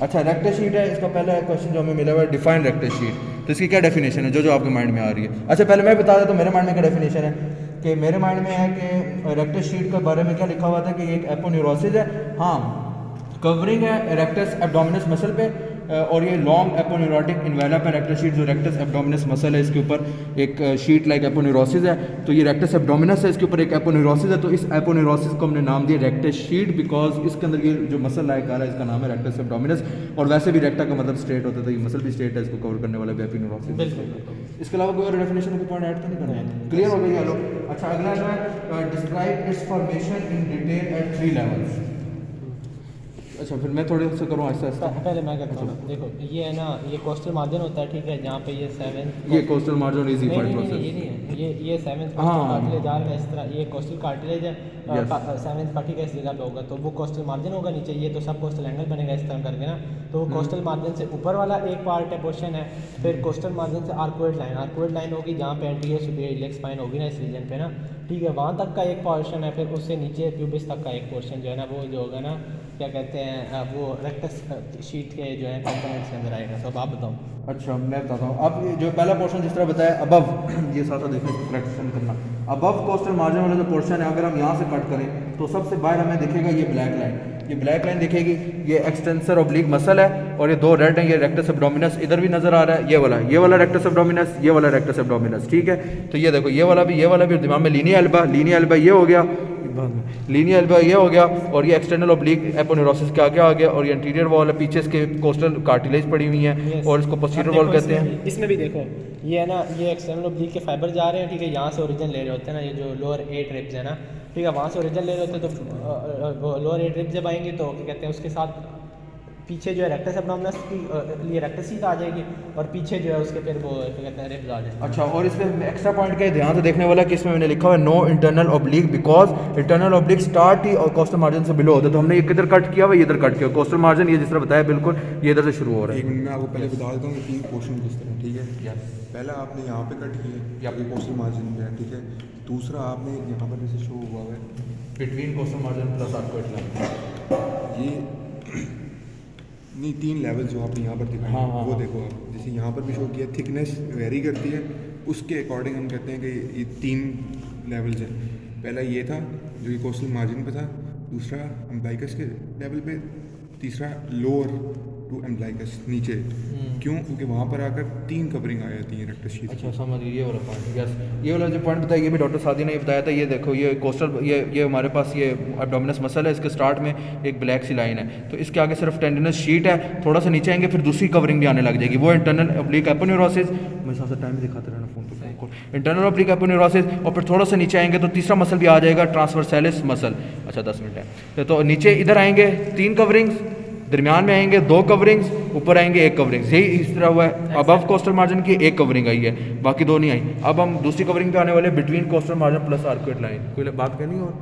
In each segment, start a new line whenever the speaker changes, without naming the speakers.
अच्छा rectus sheet है, इसका पहला क्वेश्चन जो हमें मिला हुआ है डिफाइन रेक्टस शीट, तो इसकी क्या डेफिनेशन है जो आपके माइंड में आ रही है। अच्छा पहले मैं बता देता हूँ मेरे माइंड में क्या डेफिनेशन है कि मेरे माइंड में है कि रेक्टस शीट के बारे में क्या लिखा हुआ था कि एक एपोन्यूरोसिस है, हाँ कवरिंग है रेक्टस एब्डोमिनस मसल पे, और ये लॉन्ग एपोन्यूरोटिक इन्वेलप है रेक्टस शीट, जो रेक्टस एब्डोमिनस मसल है इसके ऊपर एक शीट लाइक एपोन्यूरोसिस है, तो ये रेक्टस एब्डोमिनस है, इसके ऊपर एक एपोन्यूरोसिस है, तो इस एपोन्यूरोसिस को हमने नाम दिया रेक्टस शीट बिकॉज इसके अंदर ये जो मसल लाइक आ रहा है इसका नाम है रेक्टस एब्डोमिनस, और वैसे भी रेक्टा का मतलब स्ट्रेट होता था, ये मसल भी स्ट्रेट है, इसको कवर करने वाला भी एपोन्यूरोसिस। इसके अलावा कोई और डेफिनेशन के पॉइंट ऐड तो नहीं करना है, क्लियर हो गई चलो। अच्छा अगला जो है describe its formation in detail at 3 levels. अच्छा फिर मैं थोड़े से करूँ आहिस्ता आहिस्ता,
पहले मैं कहता हूँ देखो ये है ना, ये कोस्टल मार्जिन होता है, ठीक है, जहाँ पे ये 7
ये कोस्टल मार्जिन इजी फाइट
नहीं
प्रोसेस,
ये नहीं है, ये 7th
हाँ।
कार्टिलेज आ रहा है इस तरह, ये कोस्टल कार्टिलेज है, 7th का ठीक है इस जगह पे होगा, तो वो कोस्टल मार्जिन होगा नीचे, ये तो सब कोस्टल एंगल बनेगा इस तरह करके ना, तो वो कोस्टल मार्जिन से ऊपर वाला एक पार्ट है पोर्शन है, फिर कोस्टल मार्जिन से आर्कोइड लाइन होगी जहाँ पे एंटीरियर सुपीरियर इलियक स्पाइन होगी ना इस रीजन पे ना, ठीक है, वहाँ तक का एक पोर्शन है, फिर उससे नीचे प्यूबिस तक का एक पोर्शन जो है ना वो जो होगा ना क्या कहते हैं वो रेक्टस शीट के जो है कंपोनेंट्स के अंदर आएगा। तो अब आप बताओ।
अच्छा मैं बताता हूँ, अब ये जो पहला पोर्शन जिस तरह बताया अबव, ये साथ साथ देखने करेक्शन करना, अबव कोस्टल मार्जिन वाला जो पोर्शन है अगर हम यहाँ से कट करें तो सबसे बाहर हमें दिखेगा ये ब्लैक लाइन, ये ब्लैक लाइन दिखेगी, ये एक्सटेंसर ऑब्लिक मसल है, और ये दो रेड है, ये रेक्टस एब्डोमिनस इधर भी नजर आ रहा है, ये वाला रेक्टस एब्डोमिनस, ये वाला रेक्टस एब्डोमिनस, ठीक है। तो ये देखो ये वाला भी दिमाग में लीनिया एल्बा ये हो गया, लीनियर एल्बा ये हो गया, और ये एक्सटर्नल ऑब्लिक एपोन्यूरोसिस के आगे आ गया, और ये इंटीरियर वॉल है, पीछे इसके कोस्टल कार्टिलेज पड़ी हुई है, और इसको पोस्टीरियर वॉल कहते हैं।
इसमें भी देखो ये है ना, ये एक्सटर्नल ऑब्लिक के फाइबर जा रहे हैं, ठीक है, यहाँ से ओरिजिन ले रहे होते हैं ना, ये जो लोअर 8 रिब्स है ना, ठीक है, वहाँ से ओरिजिन ले रहे होते हैं, तो लोअर 8 रिब्स जब आएंगे तो क्या कहते हैं उसके साथ पीछे जो है रेक्टस एब्डोमिनस की लिए रेक्टस शीट आ जाएगी, और पीछे जो है उसके फिर वो क्या कहते हैं रिब्स आ जाएंगे।
अच्छा और इसमें एक्स्ट्रा पॉइंट क्या ध्यान से देखने वाला कि इसमें मैंने लिखा हुआ है no internal oblique, because internal oblique start ही और कोस्टल मार्जिन से बिलो होता है, तो हमने ये किधर कट किया हुआ, ये इधर कट किया, कोस्टल मार्जिन ये जिस तरह बताया बिल्कुल ये इधर से शुरू हो रहा है।
एक मिनट में आपको पहले बता देता हूँ कि पोर्शन किस तरह, ठीक है। पहला आपने यहाँ पे कट किया, या ये कोस्टल मार्जिन पे है, ठीक है। दूसरा आपने यहाँ पर जैसे शो हुआ है
between costal margin plus arcuate line,
ये नहीं 3 लेवल जो आपने यहाँ पर दिखाए
हाँ,
वो देखो आप, जैसे यहाँ पर भी शो किया थिकनेस वेरी करती है, उसके अकॉर्डिंग हम कहते हैं कि ये 3 लेवल्स हैं। पहला ये था जो ये कोस्टल मार्जिन पे था, दूसरा अम्ब्लाइकस के लेवल पे, तीसरा लोअर टू एम्ब्लाइकस नीचे, क्यों, क्योंकि वहाँ पर आकर 3 कवरिंग आ जाती है रेक्टस शीट।
अच्छा समझ गए, ये वाला पॉइंट, यस ये वाला जो पॉइंट बताया ये भी डॉक्टर सादी ने ये बताया था, ये देखो ये कोस्टल ये हमारे पास ये एब्डोमिनस मसल है, इसके स्टार्ट में एक ब्लैक सी लाइन है, तो इसके आगे सिर्फ टेंडिनस शीट है, थोड़ा सा नीचे आएंगे फिर दूसरी कवरिंग भी आने लग जाएगी, वो इंटरनल ऑब्लिक एपोन्यूरोसिस, मैं साथ साथ टाइम भी दिखाते रहना फोन पर, इंटरनल ऑब्लिक एपोन्यूरोसिस, और फिर थोड़ा सा नीचे आएंगे तो तीसरा मसल भी आ जाएगा ट्रांसवर्सैलिस मसल। अच्छा 10 मिनट है, तो नीचे इधर आएंगे 3 कवरिंग्स, दरमियान में आएंगे 2 कवरिंग्स, ऊपर आएंगे 1 कवरिंग, यही इस तरह हुआ है। अबव कोस्टल मार्जिन की 1 कवरिंग आई है, बाकी 2 नहीं आई। अब हम दूसरी कवरिंग पे आने वाले between costal margin plus arcuate line, कोई बात कहनी और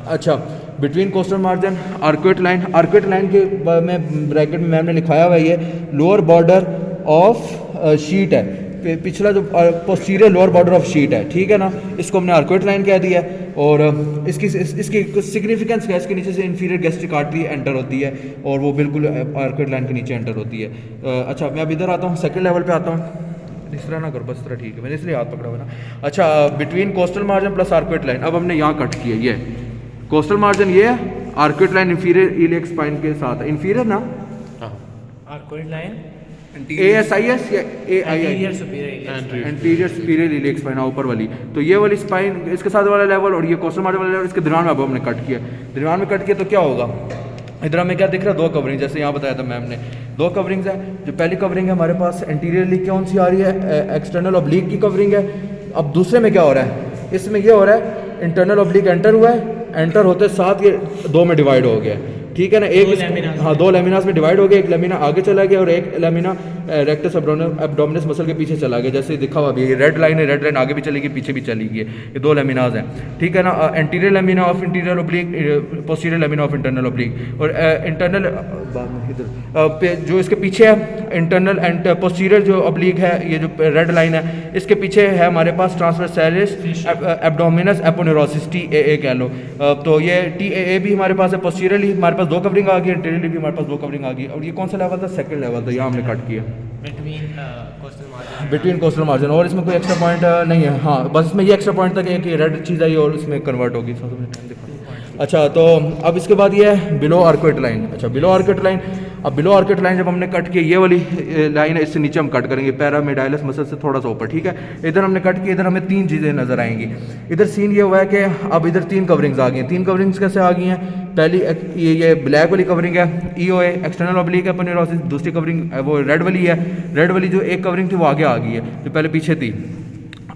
अच्छा between costal margin arcuate line के में ब्रैकेट में मैम ने लिखाया हुआ है ये लोअर बॉर्डर ऑफ शीट है, पिछला जो posterior lower border of sheet है, ठीक है ना, इसको हमने आर्कोइड लाइन कह दिया, और इसकी सिग्निफिकेंस क्या है, इसके नीचे से इंफीरियर गैस्ट्रिक आर्टरी एंटर होती है, और वो बिल्कुल आर्कोइड लाइन के नीचे एंटर होती है। अच्छा मैं अब इधर आता हूँ, सेकंड लेवल पे आता हूँ, इस तरह ना करो बस, तरह ठीक है, मैंने इसलिए हाथ पकड़ा हुआ ना। अच्छा between costal margin plus arcuate line, अब हमने यहाँ कट किया, ये कोस्टल मार्जिन ये है, आर्कोइड लाइन इंफीरियर इलियक स्पाइन के साथ, इंफीरियर ना
आर्कोइड लाइन
ASIS या AII anterior superior iliac spine ऊपर वाली, तो ये वाली स्पाइन इसके साथ वाला लेवल और ये कोस्टल मार्जिन वाला लेवल इसके दरमियान में अब हमने कट किया, दरमियान में कट किया तो क्या होगा, इधर हमें क्या दिख रहा है 2 कवरिंग, जैसे यहाँ बताया था मैम ने 2 कवरिंग्स है। जो पहली कवरिंग है हमारे पास एंटीरियरली कौन सी आ रही है, एक्सटर्नल ऑब्लिक की कवरिंग है। अब दूसरे में क्या हो रहा है, इसमें ये हो रहा है इंटरनल ऑब्लिक एंटर हुआ है, एंटर होते साथ ये 2 में डिवाइड हो गया, ठीक है ना, एक हाँ 2 लेमिनास में डिवाइड हो गया, एक लेमिना आगे चला गया और एक लेमिना रेक्टस एब्डोमिनस मसल के पीछे चला गया, जैसे दिखा हुआ भी ये रेड लाइन है, रेड लाइन आगे भी चलेगी पीछे भी चलेगी, ये 2 लेमिनाज हैं, ठीक है ना, anterior lamina of interior oblique, posterior lamina of internal oblique, और इंटरनल बाद में इधर जो इसके पीछे है इंटरनल एंड पोस्टीरियर जो ऑब्लिक है, ये जो रेड लाइन है इसके पीछे है हमारे पास ट्रांसवर्सैलिस एब्डोमिनस एपोनेुरोसिस TAA कह लो। तो ये TAA भी हमारे पास है, पोस्टीरियरली हमारे पास 2 कवरिंग आ गई, इंटीरियरली भी हमारे पास 2 कवरिंग आ गई। और ये कौन सा लेवल था? सेकंड लेवल था, यहाँ हमने कट किया बिटवीन कोस्टल मार्जिन। और इसमें कोई एक्स्ट्रा पॉइंट नहीं है। हाँ बस इसमें ये एक्स्ट्रा पॉइंट था कि रेड चीज़ आई और उसमें कन्वर्ट होगी। अच्छा तो अब इसके बाद ये है बिलो आर्कुएट लाइन। अच्छा बिलो आर्कुएट लाइन, अब बिलो आर्कुएट लाइन जब हमने कट की, ये वाली लाइन है, इससे नीचे हम कट करेंगे पैरामिडाइलस मसल से थोड़ा सा ऊपर, ठीक है। इधर हमने कट की, इधर हमें 3 चीज़ें नज़र आएंगी। इधर सीन ये हुआ है कि अब इधर 3 कवरिंग्स आ गई हैं। 3 कवरिंग्स कैसे आ गई हैं? पहली ये ब्लैक वाली कवरिंग है EOA एक्सटर्नल ऑब्लिक एपोनेुरोसिस, दूसरी कवरिंग वो रेड वाली है। रेड वाली जो एक कवरिंग थी वो आगे आ गई है, जो पहले पीछे थी।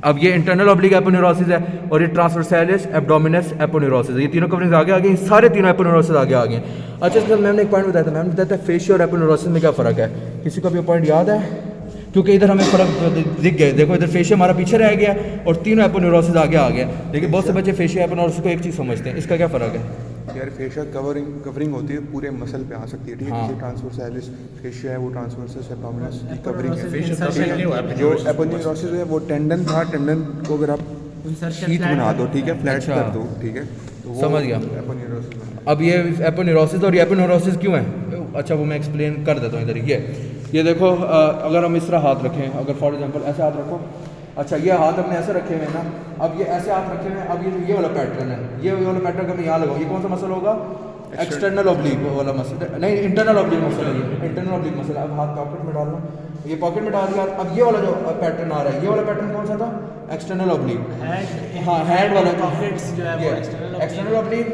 अब ये इंटरनल ऑब्लिक एपोनेुरोसिस है और ये ट्रांसवर्सैलिस एब्डोमिनस एपोनेुरोसिस है। ये तीनों कवरिंग्स आगे आ गई, सारे तीनों एपोनेुरोसिस आगे आ गए। अच्छा इसके मैम ने एक पॉइंट बताया था, मैम बताया था फेशियो और एपोनेुरोसिस में क्या फ़र्क है? किसी को भी पॉइंट याद है? क्योंकि इधर हमें फ़र्क दिख गया, देखो इधर फेशियो हमारा पीछे रह गया और तीनों एपोनेुरोसिस आगे आ गया। लेकिन बहुत से बच्चे फेशियो एपोनेुरोसिस को एक चीज़ समझते हैं, इसका क्या फ़र्क है?
यार फेशियल कवरिंग होती है पूरे मसल पे आ सकती है, ठीक है। जैसे ट्रांसवर्सैलिस फेशिया है वो ट्रांसवर्सस एब्डोमिनस की कवरिंग है। जो एपोनेुरोसिस है वो टेंडन था, टेंडन को अगर आप शीट बना दो, ठीक है, फ्लैट कर दो, ठीक है, तो
समझ गया।
एपोनेुरोसिस।
अब ये एपोनेुरोसिस और ये एपोनेुरोसिस क्यों है? अच्छा वो मैं एक्सप्लेन कर देता हूँ इधर। ये देखो अगर हम इस तरह हाथ रखें, अगर फॉर एग्जांपल ऐसे हाथ रखो, अच्छा ये हाथ अपने ऐसे रखे हुए हैं ना, अब ये ऐसे हाथ रखे हुए हैं। अब ये वाला पैटर्न है, ये वाला पैटर्न का मैं यहाँ लगाऊँ, ये कौन सा मसल होगा? एक्सटर्नल ऑब्लिक वाला मसल, नहीं इंटरनल ऑब्लिक मसल है, ये इंटरनल ऑब्लिक मसल। अब हाथ पॉकेट में डालना, ये पॉकेट में डाल दिया। अब ये वाला जो पैटर्न आ रहा है, ये वाला पैटर्न कौन सा था? External oblique. हाँ हैंड वाला पॉकेट्स जो है वो एक्सटर्नल ऑब्लिक,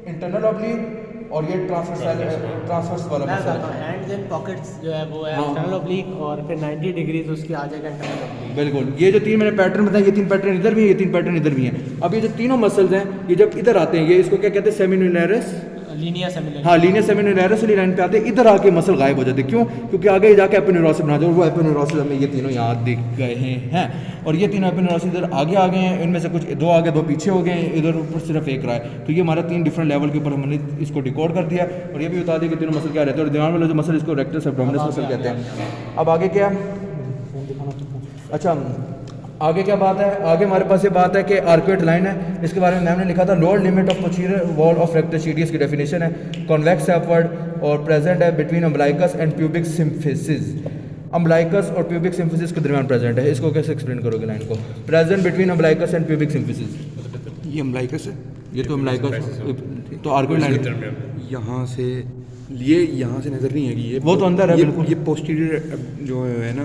इंटरनल ऑब्लिक और ये ट्रांसवर्स वाला मसल।
हैंड्स एंड पॉकेट्स जो है वो है एक्सटर्नल ऑब्लिक और फिर 90 डिग्री तो उसकी आ जाएगा इंटरनल ऑब्लिक।
बिल्कुल, ये जो 3 मैंने पैटर्न बताए, ये 3 पैटर्न इधर भी है, ये 3 पैटर्न इधर भी हैं। अब ये जो तीनों मसल्स हैं, ये जब इधर आते हैं, ये इसको क्या कहते हैं? सेमिनुलैरिस
लीनिया सेमिनुलैरिस।
हाँ लीनिया सेमिनुलैरिस वाली लाइन पे आते हैं, इधर आके मसल गायब हो जाते हैं। क्यों? क्योंकि आगे जाके एपोनेुरोसिस बना जाओ, वो एपोनेुरोसिस हमें ये तीनों यहाँ दिख गए हैं। और ये तीनों एपोनेुरोसिस इधर आगे आ गए हैं, इनमें से कुछ 2 आगे 2 पीछे हो गए हैं, इधर ऊपर सिर्फ एक रहा है। तो ये हमारा 3 डिफरेंट लेवल के ऊपर हमने इसको डिकोड कर दिया और ये भी बता दिया कि तीनों मसल क्या रहते हैं। और दिमाग वाला जो मसल इसको रेक्टस एब्डोमिनस मसल कहते हैं। अब आगे क्या? अच्छा आगे क्या बात है? आगे हमारे पास ये बात है कि आर्कुएट लाइन है, इसके बारे में मैम ने लिखा था lower limit of posterior wall of rectus sheath की डेफिनेशन है कॉन्वेक्स अपवर्ड और प्रेजेंट है between umbilicus and pubic symphysis. Umbilicus और प्यूबिक सिम्फिसिस के दरमियान प्रेजेंट है, इसको कैसे एक्सप्लेन करोगे लाइन को? Present between umbilicus and pubic symphysis,
ये अम्बलाइकस है,
ये तो अम्बलाइकस तो आर्कुएट लाइन
यहाँ से ये यहाँ से नजर नहीं है कि ये
वो तो अंदर है बिल्कुल।
ये पोस्टीरियर जो है ना,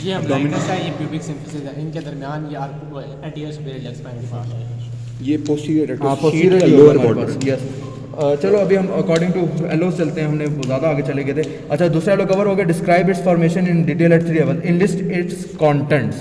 ये अम्बलाइकस है, ये प्यूबिक सिम्फिसिस है, इनके दरमियान ये एंटीरियर सुपीरियर लेग्स स्पाइन के पास है।
ये पोस्टीरियर
हाँ पोस्टीरियर लोअर बॉर्डर। यस चलो अभी हम अकॉर्डिंग टू एलो चलते हैं, हमने ज़्यादा आगे चले गए थे। अच्छा दूसरा एलो कवर हो गया, describe its formation in detail at 3 level, enlist its contents.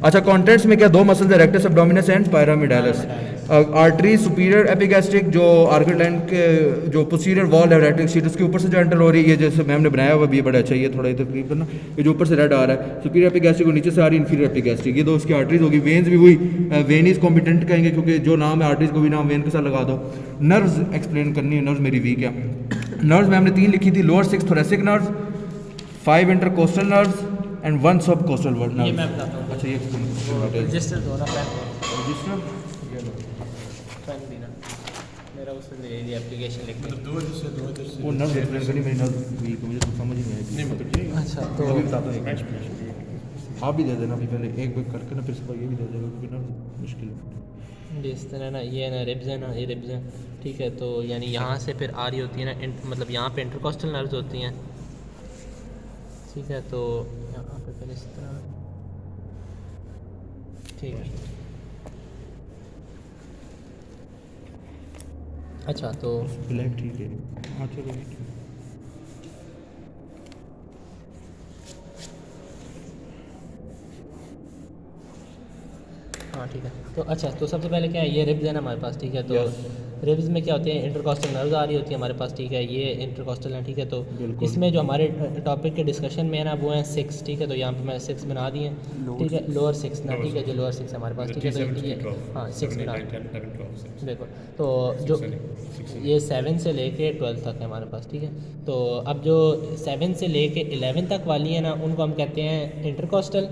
अच्छा कंटेंट्स में क्या? 2 मसल्स है, rectus abdominis and pyramidalis. Artery superior epigastric जो आर्कुएट लाइन के जो पोस्टीरियर वॉल है रेक्टस शीट उसके ऊपर से जो एंटर हो रही है, ये जैसे मैम ने बनाया हुआ भी बड़ा अच्छा, ये थोड़ा इधर करीब करना, ये जो ऊपर से रेड आ रहा है सुपीरियर एपिगैस्ट्रिक और नीचे से आ रही इंफीरियर एपिगैस्ट्रिक, ये 2 उसकी आर्टरीज होगी। वेन्स भी हुई, वेन इज कॉम्पिटेंट कहेंगे क्योंकि जो नाम है आर्टरीज को भी नाम वेन के साथ लगा दो। नर्व्स एक्सप्लेन करनी है, नर्व्स मेरी वीक है। नर्व्स मैम ने 3 लिखी थी, lower 6 thoracic nerves, 5 intercostal nerves and 1 सब कोस्टल नर्व्स।
ये मैं बताता हूँ।
अच्छा ये
रजिस्टर दो ना पैन
रजिस्टर
देना, मेरा उसमें दे दिया एप्लीकेशन लिख के।
वो नर्व एक्सप्लेन करनी, मेरी नर्व वीक मुझे तो समझ ही नहीं आई। नहीं मतलब
अच्छा तो
अभी बताता हूँ, आप भी दे देना अभी पहले एक बार करके ना, फिर सुबह ये भी दे देगा क्योंकि नर्व मुश्किल है।
जिस तरह ना ये ना रिब्स है ना, ये रिब्स हैं, ठीक है। तो यानी यहाँ से फिर आ रही होती है ना, मतलब यहाँ पे इंटरकोस्टल नर्व्स होती हैं, ठीक है। तो यहाँ पे फिर इस तरह, ठीक है। अच्छा तो
ब्लैक ठीक है, हाँ चलो
हाँ ठीक है। तो अच्छा तो सबसे पहले क्या है, ये रिब्स है ना हमारे पास, ठीक है। तो रिब्स में क्या होते हैं, इंटरकॉस्टल नर्व्स आ रही होती है हमारे पास, ठीक है, ये इंटरकॉस्टल है, ठीक है। तो इसमें जो हमारे टॉपिक के डिस्कशन में है ना वो है 6, ठीक है। तो यहाँ पे मैं 6 बना दिए, ठीक है, लोअर 6 ना, ठीक है, जो लोअर 6 है हमारे पास, ठीक है। तो ये हाँ 6 बना देखो, तो जो ये 7 से लेके 12 तक है हमारे पास, ठीक है। तो अब जो 7 से लेके 11 तक वाली है ना उनको हम कहते हैं इंटरकॉस्टल,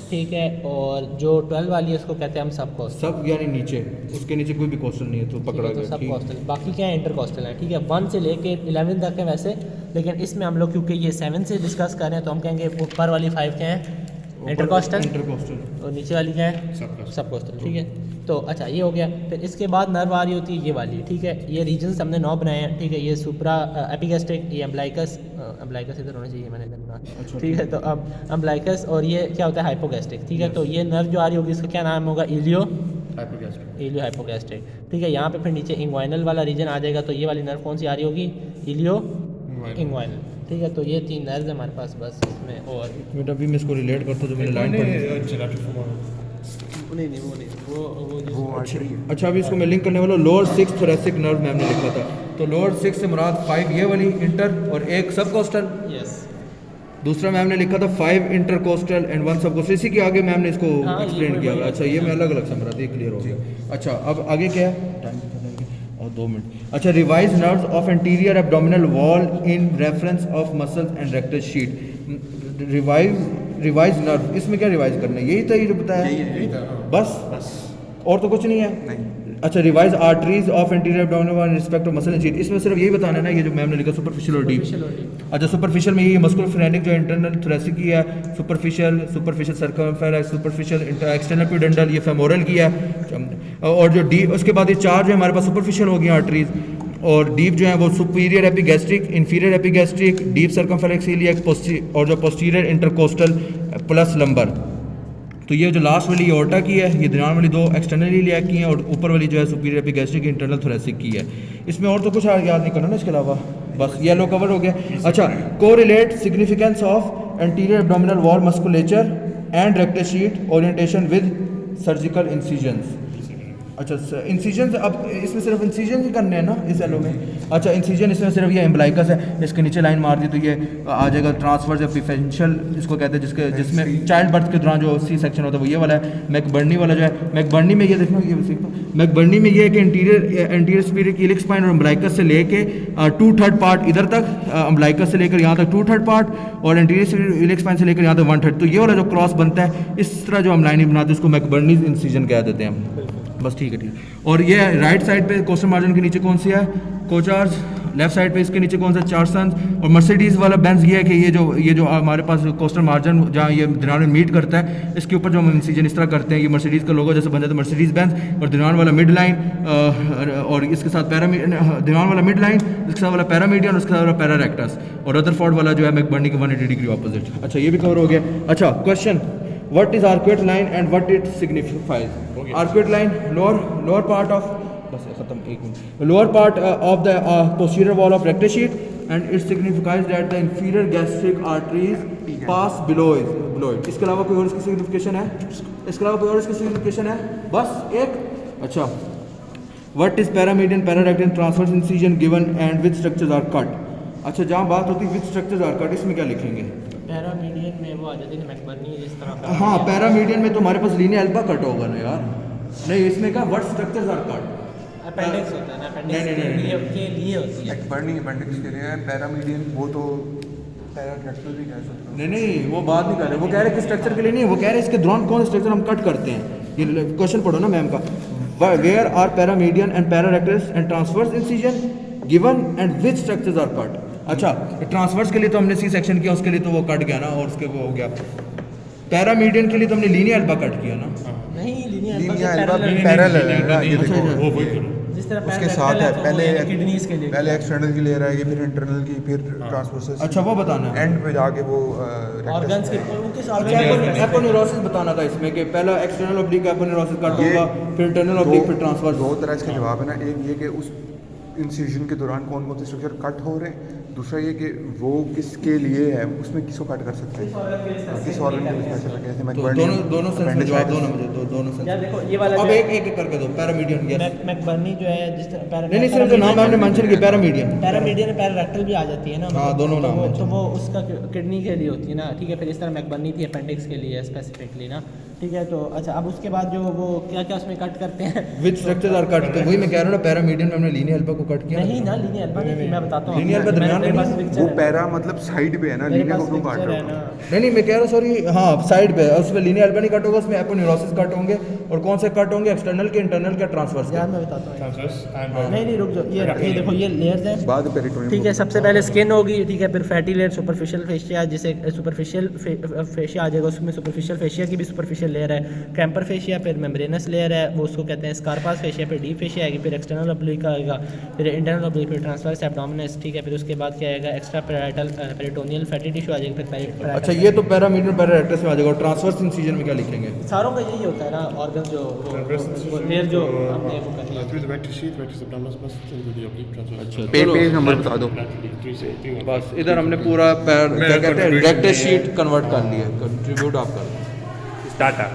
ठीक है। और जो 12 वाली है उसको कहते हैं हम सब कॉस्टल।
सब यानी नीचे, उसके नीचे कोई भी कोस्टल नहीं है तो पकड़ा
तो
गया,
सब
ठीक।
कॉस्टल, बाकी क्या है इंटरकॉस्टल है, ठीक है। 1 से लेके 11 तक है वैसे, लेकिन इसमें हम लोग क्योंकि ये 7 से डिस्कस कर रहे हैं तो हम कहेंगे ऊपर वाली 5 क्या है, इंटरकॉस्टल,
इंटरकॉस्टल
और नीचे वाली क्या है, सब कॉस्टल, ठीक है। तो अच्छा ये हो गया। फिर इसके बाद नर्व आ रही होती है ये वाली, ठीक है। ये रीजन्स हमने 9 बनाए हैं, ठीक है। ये सुप्रा एपिगैस्ट्रिक, ये अम्बलाइकस, अम्बलाइकस इधर होना चाहिए, मैंने इधर बना, ठीक है। तो अब अम्बलाइकस, और ये क्या होता है हाइपोगैस्ट्रिक, ठीक है। तो ये नर्व जो आ रही होगी इसका क्या नाम होगा, इलियो हाइपोगैस्ट्रिक, ठीक है। यहाँ पे फिर नीचे इंग्वाइनल वाला रीजन आ जाएगा, तो ये वाली नर्व कौन सी आ रही होगी, इलियो इंग्वाइनल, ठीक है। तो ये 3 नर्व है हमारे पास बस इसमें। और
बेटा अभी मैं इसको रिलेट करता हूँ जो मैंने लाइन पढ़ी।
नहीं वो
अच्छा अभी इसको मैं लिंक करने वाला हूँ। लोअर 6 थोरेसिक नर्व मैम ने लिखा था, तो लोअर 6 से मुराद 5 ये वाली इंटर और 1 सब कोस्टल।
यस,
दूसरा मैम ने लिखा था 5 इंटर कोस्टल एंड 1 सब कोस्टल। इसी के आगे मैम ने इसको
हाँ,
एक्सप्लेन किया हुआ है। अच्छा ये मैं अलग अलग समझ रहा था, ये क्लियर हो गया। अच्छा अब आगे क्या है, टाइम और 2 मिनट। अच्छा revise nerves of anterior abdominal wall in reference of muscles and rectus sheet. Revise nerve, इसमें क्या रिवाइज करना है, यही था ये जो बताया, बस और तो कुछ नहीं है। अच्छा revise arteries of anterior abdominal in respect of muscle and sheet, इसमें सिर्फ यही बताना है ना, ये जो मैम ने लिखा सुपरफिशियल और डीप। अच्छा सुपरफिशियल में ये मस्कुलर फ्रेनिक जो इंटरनल थोरेसिक की है, सुपरफिशियल सर्कमफेरेंस, सुपरफिशियल एक्सटर्नल एपिडेंडल, ये फेमोरल की है। और जो डीप, उसके बाद ये 4 जो हमारे पास सुपरफिशियल हो गई आर्टरीज, और डीप जो है वो superior epigastric, inferior epigastric, deep circumference iliac, और जो पोस्टीरियर इंटरकोस्टल प्लस लंबर। तो ये जो लास्ट वाली ओर्टा की है, ये दरमियान वाली 2 एक्सटर्नल इलियक की हैं, और ऊपर वाली जो है सुपीरियर एपिगैस्ट्रिक इंटरनल थोरेसिक की है। इसमें और तो कुछ याद नहीं करना ना इसके अलावा, बस येलो कवर हो गया। अच्छा correlate significance of anterior abdominal wall musculature and rectus sheet orientation with surgical incisions. अच्छा इंसिजन, अब इसमें सिर्फ इंसिजन ही करने हैं ना इस एलो में। अच्छा इंसिजन इसमें सिर्फ ये एम्बलाइकस है, इसके नीचे लाइन मार दी तो ये आ जाएगा ट्रांसफर्स या प्रिफरेंशियल इसको कहते हैं, जिसमें चाइल्ड बर्थ के दौरान जो सी सेक्शन होता है वो ये वाला है। मैकबर्नी वाला जो है, मैकबर्नी में ये देखना, ये मैकबर्नी में ये है कि एंटीरियर सुपीरियर इलिक स्पाइन और एम्बलाइकस से लेके 2/3 पार्ट इधर तक, एम्बलाइकस से लेकर यहाँ तक 2/3 पार्ट, और एंटीरियर इलिक स्पाइन से लेकर यहाँ तक 1/3। तो ये वाला जो क्रॉस बनता है, इस तरह जो हम लाइनिंग बनाते हैं उसको मैकबर्नी इंसिजन कह देते हैं हम। बस ठीक है। और ये राइट साइड पे कोस्टल मार्जिन के नीचे कौन सी है, कोचार्ज, लेफ्ट साइड पे इसके नीचे कौन सा, चार्सन्स। और मर्सिडीज़ वाला बेंज ये है कि ये जो हमारे पास कोस्टल मार्जिन जहाँ ये दरमियान में मीट करता है, इसके ऊपर जो हम इंसिजन इस तरह करते हैं, ये मर्सिडीज़ का लोगो जैसे बन जाता है मर्सिडीज़ बेंज, और दरमियान वाला मिड लाइन, और इसके साथ दरमियान वाला मिड लाइन, इसके साथ वाला पैरामीडियन, और उसके साथ वाला पैरारेक्टस, और रदरफोर्ड वाला जो है मैकबर्नी के 180 डिग्री ऑपोजिट। अच्छा ये भी कवर हो गया। अच्छा question, what is arcuate line and what it signifies? Arcuate line, lower part of, बस खत्म, 1 minute, lower part of the posterior wall of rectus sheet, and it signifies that the inferior gastric arteries pass below it. इसके अलावा कोई और इसकी signification है, इसके अलावा कोई और इसकी सिग्निफिकेशन है, बस एक। अच्छा what is paramedian pararectal transverse incision given and which structures are cut? अच्छा जहाँ बात होती है which structures are cut, इसमें क्या लिखेंगे,
पैरामीडियन में वो आ जाती है मैकबर्नी जिस तरह।
हाँ पैरामीडियन में तो हमारे पास लीनियर एल्बा कट होगा ना यार, नहीं इसमें क्या what structures are cut,
appendix होता है ना, अपेंडिक्स
नहीं,
के लिए होती है।
मैकबर्नी अपेंडिक्स के लिए है, पैरामीडियन वो तो पैरारेक्टल भी कह सकते हो।
नहीं वो बात नहीं कर रहे, वो कह रहे कि स्ट्रक्चर के लिए नहीं, वो कह रहे इसके दौरान कौन स्ट्रक्चर हम कट करते हैं। ये क्वेश्चन पढ़ो ना मैम का, where are paramedian and pararectus and transverse incision given and which structures are cut. अच्छा ट्रांसवर्स के लिए तो हमने सी सेक्शन किया, उसके लिए तो वो कट गया ना, और उसके वो हो गया। पैरामीडियन के लिए तो हमने लीनियर एल्बा कट किया ना,
नहीं
लीनियर एल्बा पैरेलल है ना, ये देखो
जिस तरह
उसके साथ है, पहले
किडनीज के लिए,
पहले एक्सटर्नल की लेयर आएगी, फिर इंटरनल की, फिर ट्रांसवर्स।
अच्छा वो बताना है
एंड पे जाके वो
ऑर्गन्स के, वो किस ऑर्गन
एपोन्यूरोसिस बताना था इसमें कि पहला एक्सटर्नल ऑब्लिक एपोन्यूरोसिस कट होगा, फिर इंटरनल ऑब्लिक, फिर ट्रांसवर्स।
2 तरह इसके जवाब है ना, एक ये कि उस इंसिजन के दौरान कौन कौन से स्ट्रक्चर कट हो रहे हैं, दूसरा ये कि वो किसके लिए है, उसमें किसको कट कर सकते हैं, किस ऑर्गन के लिए स्पेशल कैसे मैं
तो दोनों सेंस में जवाब दो ना मुझे, दोनों सेंस।
यार देखो ये वाला
अब
जो है,
एक करके दो। पैरामीडियन, यस।
मैकबर्नी जो है जिस तरह
नहीं सिर्फ जो नाम आपने मेंशन किया पैरामीडियन।
पैरामीडियन पैरारेक्टल भी आ जाती है ना,
हाँ, दोनों नाम
तो
mention
वो उसका किडनी के लिए होती है ना, ठीक है। फिर इस तरह मैकबर्नी थी अपेंडिक्स के लिए स्पेसिफिकली ना, ठीक है। तो अच्छा अब उसके बाद जो वो क्या क्या उसमें कट करते हैं,
विच स्ट्रक्चर्स आर कट, तो वही मैं कह रहा हूँ ना, पैरामीडियन में हमने लीनियर अल्बा को कट किया
नहीं ना लीनियर अल्बा नहीं, मैं बताता हूँ
लीनियर अल्बा दरमियान में नहीं है?
वो पैरा मतलब साइड पे है ना,
मेरे
लीनियर
पास
को क्यों काट
पिक्चर
रहे
है
हो?
ना।
नहीं मैं कह रहा हूँ सॉरी, हाँ साइड पे है, उसमें लीनियर अल्बा नहीं कट होगा, उसमें एपोन्यूरोसिस कट होंगे। और कौन से कट होंगे, एक्सटर्नल के, इंटरनल के, ट्रांसवर्स
यार
के?
मैं बताता हूँ, नहीं रुक जाओ, ये देखो ये लेयर्स हैं,
बाद पेरिटोनियम
ठीक है। सबसे पहले स्किन होगी, ठीक है। फिर फैटी लेयर, सुपरफिशियल फेशिया, जिसे सुपरफिशियल फेशिया आ जाएगा, उसमें सुपरफिशियल फेशिया की भी सुपरफिशियल लेयर है। कैंपर फेशिया, फिर मेम्ब्रेनस लेयर है, वो उसको कहते हैं स्कारपास फेशिया, फिर डीप फेशिया आएगी, फिर एक्सटर्नल ऑब्लिक आएगा, फिर इंटरनल ऑब्लिक, फिर ट्रांसवर्स एब्डोमिनस, ठीक है। फिर उसके बाद क्या आएगा, extra parietal peritoneal fatty tissue आ जाएगी, फिर
अच्छा ये तो पैरामीडियन पैरारेक्टस में आ जाएगा। और ट्रांसवर्स इंसिजन में क्या लिखेंगे?
सारों का यही होता है ना, ऑर्गन जो वो लेयर जो हमने वो करनी है।
Through the rectus sheath, rectus abdominis muscles into the oblique transverse.
अच्छा
पेज नंबर बता दो।
Laterally, 3
बस इधर हमने पूरा क्या कहते हैं रेक्टस शीट कन्वर्ट कर लिया। कंट्रीब्यूट आप कर दो।
Data.